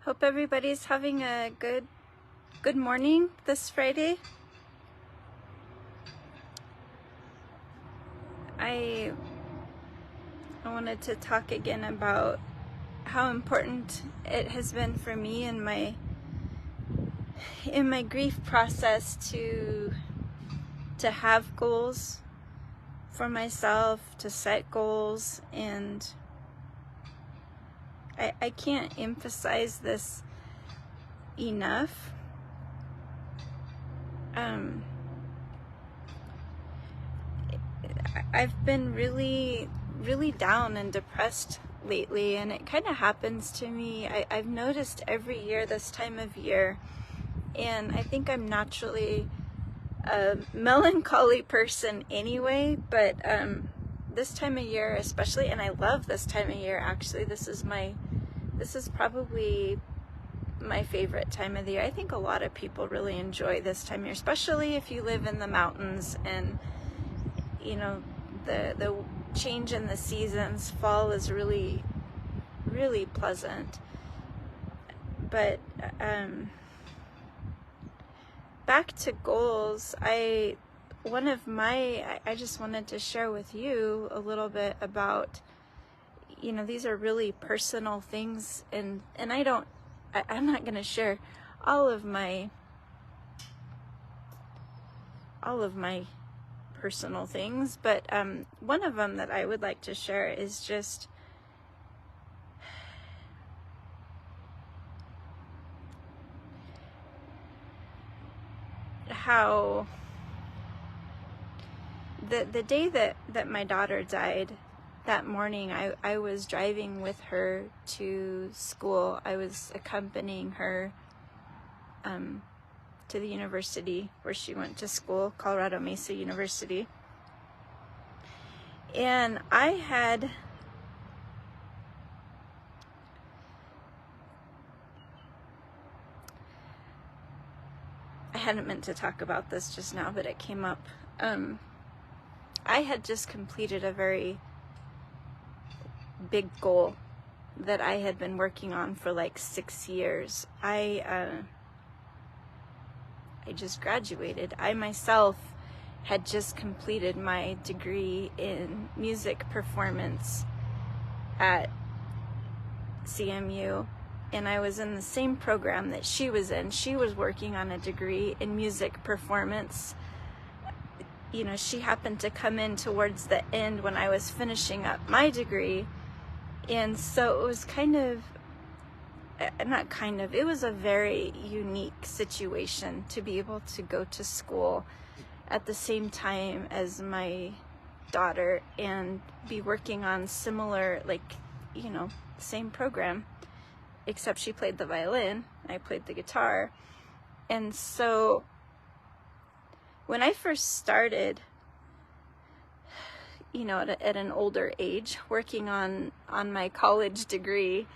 Hope everybody's having a good morning this Friday. I wanted to talk again about how important it has been for me in my grief process to have goals for myself, to set goals, and I can't emphasize this enough. I've been really down and depressed lately, and it kind of happens to me. I've noticed every year this time of year, and I think I'm naturally a melancholy person anyway, but this time of year especially, and I love this time of year actually. This is probably my favorite time of the year. I think a lot of people really enjoy this time of year, especially if you live in the mountains, and you know, the change in the seasons. Fall is really pleasant. But back to goals, I just wanted to share with you a little bit about, these are really personal things, and I'm not going to share all of my personal things, but one of them that I would like to share is just how the day that my daughter died, that morning I was driving with her to school. I was accompanying her to the university where she went to school, Colorado Mesa University. And I hadn't meant to talk about this just now, but it came up. I had just completed a very big goal that I had been working on for like 6 years. I just graduated. I myself had just completed my degree in music performance at CMU, and I was in the same program that she was in. She was working on a degree in music performance. She happened to come in towards the end when I was finishing up my degree, and so it was it was a very unique situation to be able to go to school at the same time as my daughter and be working on similar, same program, except she played the violin, I played the guitar. And so when I first started, at an older age, working on my college degree,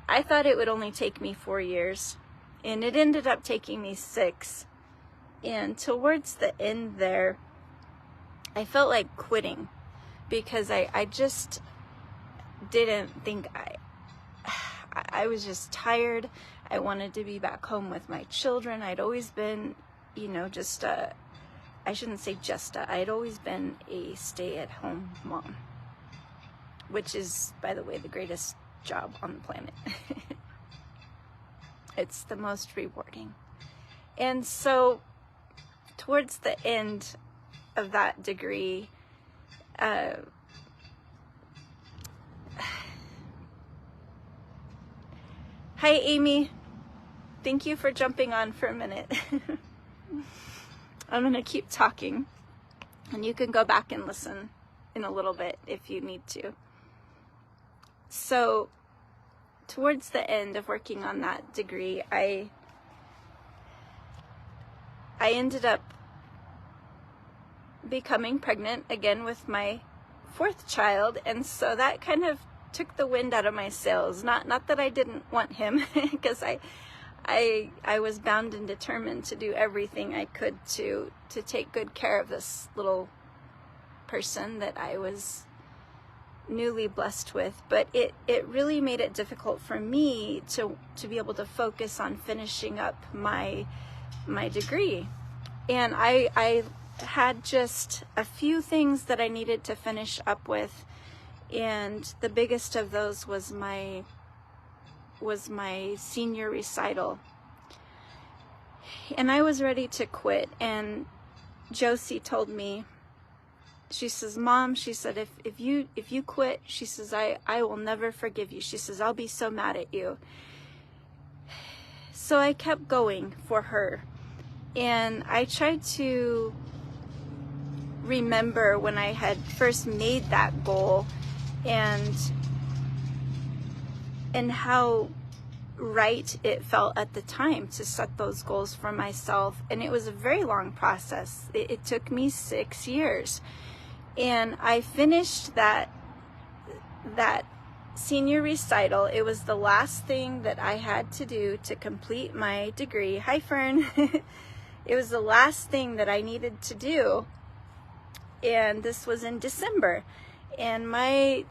I thought it would only take me 4 years, and it ended up taking me 6. And towards the end there, I felt like quitting, because I just didn't think I was just tired. I wanted to be back home with my children. I'd always been, I'd always been a stay-at-home mom, which is, by the way, the greatest job on the planet. It's the most rewarding. And so towards the end of that degree, hi Amy, thank you for jumping on for a minute. I'm gonna keep talking, and you can go back and listen in a little bit if you need to. So towards the end of working on that degree, I ended up becoming pregnant again with my 4th child, and so that kind of took the wind out of my sails. Not that I didn't want him, because I was bound and determined to do everything I could to take good care of this little person that I was newly blessed with, but it really made it difficult for me to be able to focus on finishing up my degree. And I had just a few things that I needed to finish up with, and the biggest of those was my senior recital. And I was ready to quit, and Josie told me, she says, Mom, she said, if you quit, she says, I will never forgive you. She says, I'll be so mad at you. So I kept going for her. And I tried to remember when I had first made that goal, and how right it felt at the time to set those goals for myself. And it was a very long process. It took me 6 years. And I finished that senior recital. It was the last thing that I had to do to complete my degree. Hi, Fern. It was the last thing that I needed to do. And this was in December. And my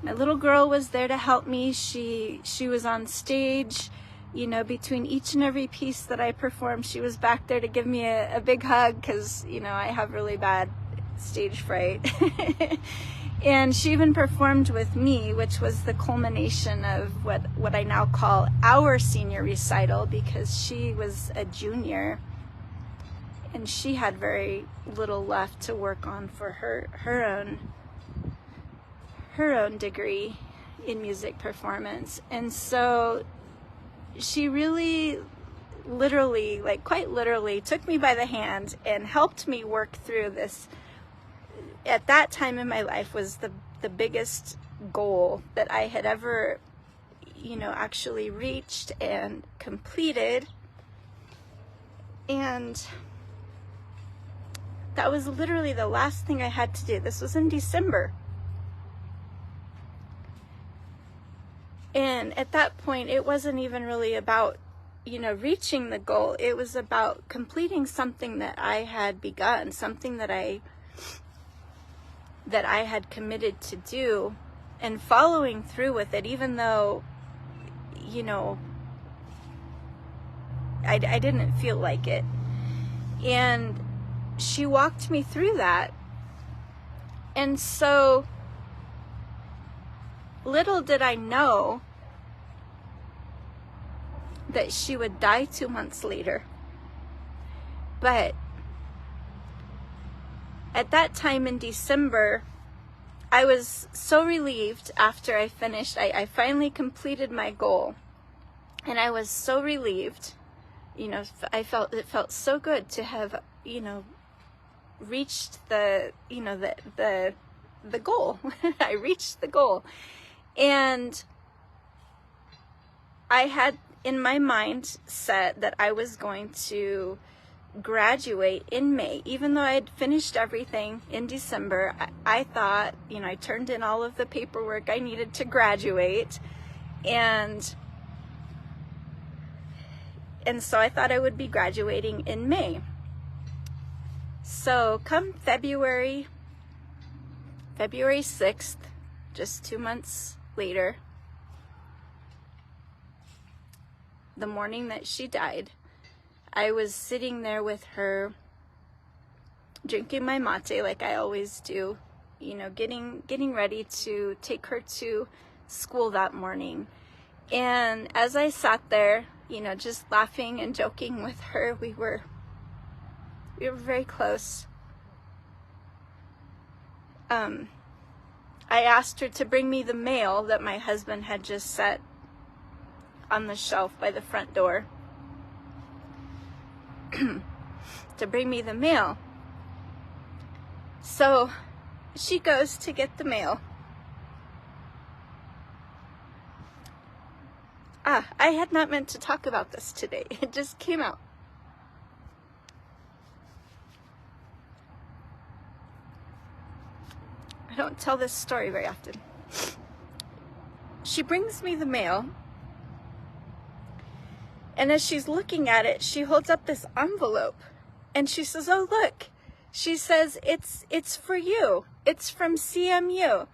little girl was there to help me. She was on stage, you know, between each and every piece that I performed. She was back there to give me a big hug, because, you know, I have really bad stage fright. And she even performed with me, which was the culmination of what I now call our senior recital, because she was a junior and she had very little left to work on for her own degree in music performance. And so she really literally, like quite literally, took me by the hand and helped me work through this. At that time in my life was the biggest goal that I had ever, you know, actually reached and completed. And that was literally the last thing I had to do. This was in December. And at that point, it wasn't even really about, you know, reaching the goal. It was about completing something that I had begun, something that I had committed to do, and following through with it, even though, you know, I didn't feel like it. And she walked me through that. And so little did I know that she would die 2 months later. But at that time in December, I was so relieved after I finished. I finally completed my goal, and I was so relieved. You know, it felt so good to have, you know, reached the goal. I reached the goal. And I had in my mind set that I was going to graduate in May. Even though I had finished everything in December, I thought, you know, I turned in all of the paperwork I needed to graduate, and so I thought I would be graduating in May. So come February 6th, just 2 months later, the morning that she died, I was sitting there with her, drinking my mate like I always do, you know, getting ready to take her to school that morning. And as I sat there, you know, just laughing and joking with her, we were very close. I asked her to bring me the mail that my husband had just set on the shelf by the front door. To bring me the mail. So she goes to get the mail. I had not meant to talk about this today. It just came out. I don't tell this story very often. She brings me the mail, and as she's looking at it, she holds up this envelope, and she says, "Oh, look, She says, it's for you. It's from CMU.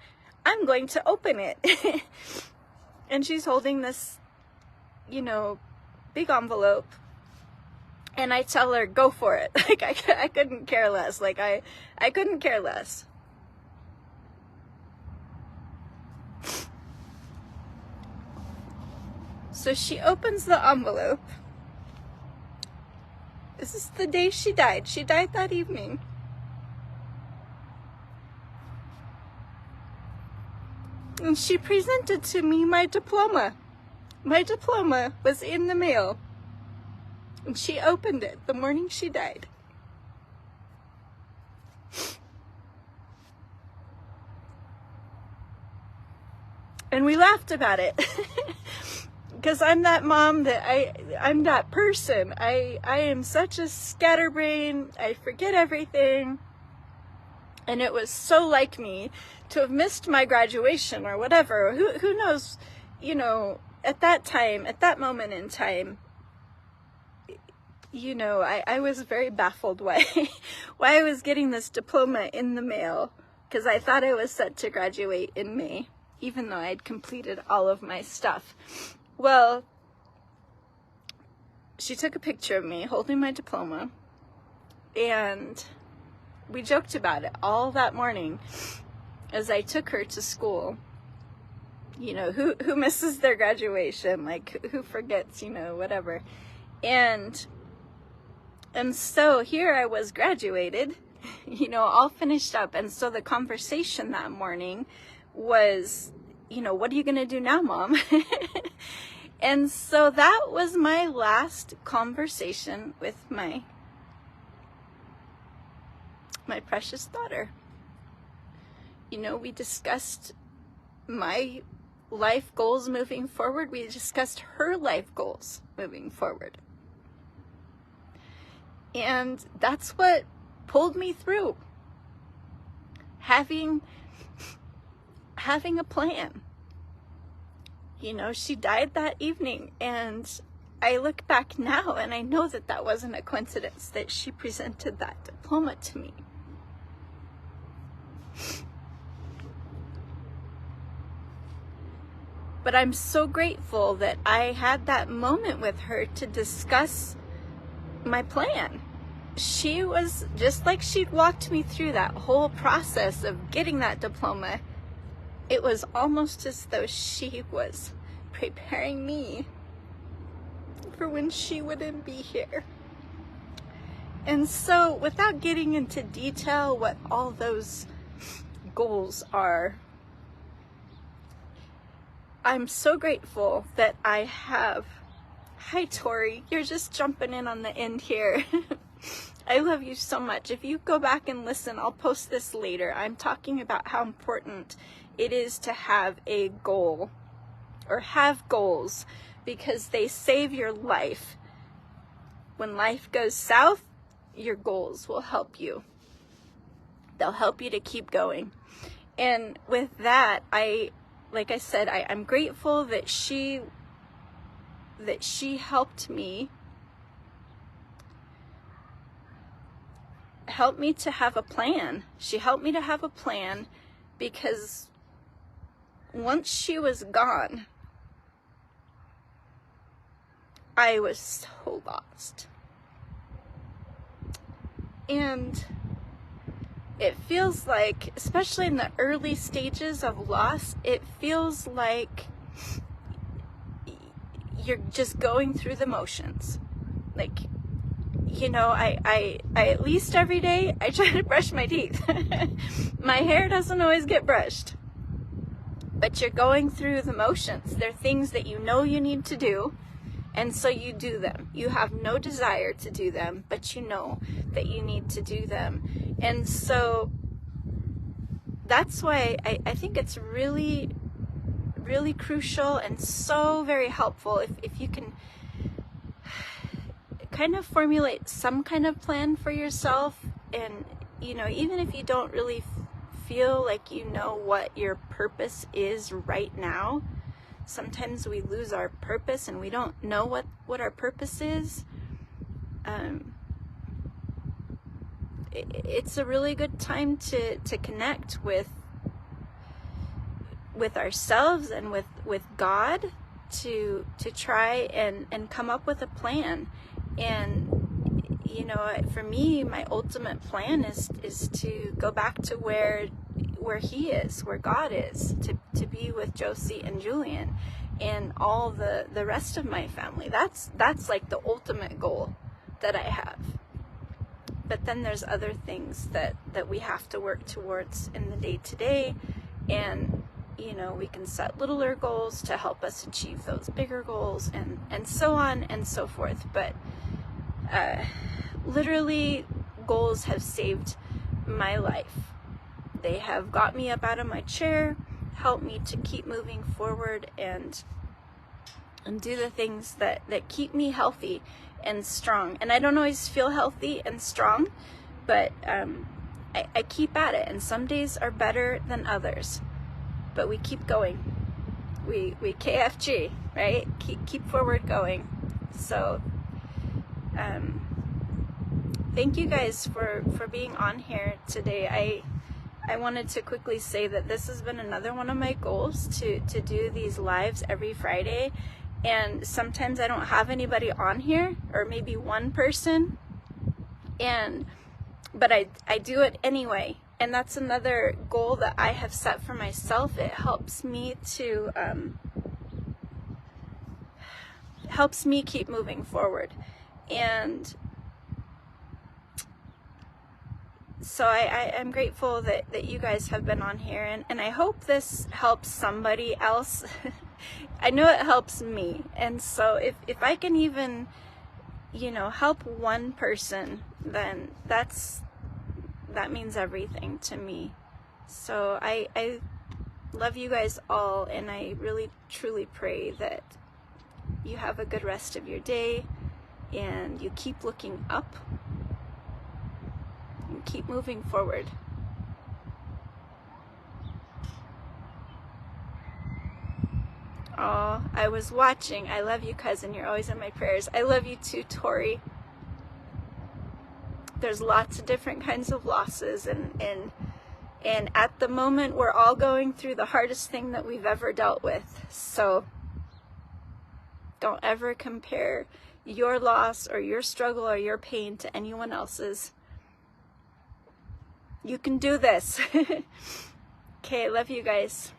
I'm going to open it. And she's holding this, you know, big envelope. And I tell her, go for it. Like, I couldn't care less. Like, I couldn't care less. So she opens the envelope. This is the day she died. She died that evening. And she presented to me my diploma. My diploma was in the mail. And she opened it the morning she died. And we laughed about it. Because I'm that mom that I'm that person. I am such a scatterbrain. I forget everything. And it was so like me to have missed my graduation or whatever. Who knows, you know, at that time, at that moment in time, you know, I was very baffled why I was getting this diploma in the mail, because I thought I was set to graduate in May, even though I'd completed all of my stuff. Well, she took a picture of me holding my diploma, and we joked about it all that morning as I took her to school. You know, who misses their graduation? Like, who forgets, you know, whatever. And so here I was graduated, you know, all finished up. And so the conversation that morning was, you know, what are you going to do now, Mom? And so that was my last conversation with my precious daughter. You know, we discussed my life goals moving forward. We discussed her life goals moving forward. And that's what pulled me through. Having a plan. You know, she died that evening, and I look back now and I know that that wasn't a coincidence that she presented that diploma to me. But I'm so grateful that I had that moment with her to discuss my plan. She was just like she'd walked me through that whole process of getting that diploma. It was almost as though she was preparing me for when she wouldn't be here. And so, without getting into detail what all those goals are, I'm so grateful that I have... Hi, Tori. You're just jumping in on the end here. I love you so much. If you go back and listen, I'll post this later. I'm talking about how important it is to have a goal, or have goals, because they save your life. When life goes south, your goals will help you. They'll help you to keep going. And with that, like I said, I'm grateful that she helped me to have a plan. She helped me to have a plan, because once she was gone, I was so lost. And it feels like, especially in the early stages of loss, it feels like you're just going through the motions. Like, you know, I at least every day, I try to brush my teeth. My hair doesn't always get brushed. But you're going through the motions. They're things that you know you need to do, and so you do them. You have no desire to do them, but you know that you need to do them. And so that's why I think it's really, really crucial and so very helpful if you can kind of formulate some kind of plan for yourself. And, you know, even if you don't really feel like you know what your purpose is right now, sometimes we lose our purpose and we don't know what our purpose is. it's a really good time to connect with ourselves and with God, to try and come up with a plan. And you know, for me, my ultimate plan is to go back to where he is, where God is, to be with Josie and Julian and all the rest of my family. That's like the ultimate goal that I have. But then there's other things that we have to work towards in the day-to-day, and you know, we can set littler goals to help us achieve those bigger goals, and so on and so forth. But literally, goals have saved my life. They have got me up out of my chair, helped me to keep moving forward and do the things that keep me healthy and strong. And I don't always feel healthy and strong, but I keep at it, and some days are better than others. But we keep going. We KFG, right? Keep forward going. So thank you guys for being on here today. I wanted to quickly say that this has been another one of my goals, to do these lives every Friday. And sometimes I don't have anybody on here, or maybe one person, but I do it anyway. And that's another goal that I have set for myself. It helps me to helps me keep moving forward. And so I'm grateful that you guys have been on here, and I hope this helps somebody else. I know it helps me, and so if I can even, you know, help one person, then that means everything to me. So I love you guys all, and I really truly pray that you have a good rest of your day, and you keep looking up and keep moving forward. Oh, I was watching. I love you, cousin. You're always in my prayers. I love you too, Tori. There's lots of different kinds of losses, and at the moment we're all going through the hardest thing that we've ever dealt with. So don't ever compare your loss or your struggle or your pain to anyone else's. You can do this. Okay, love you guys.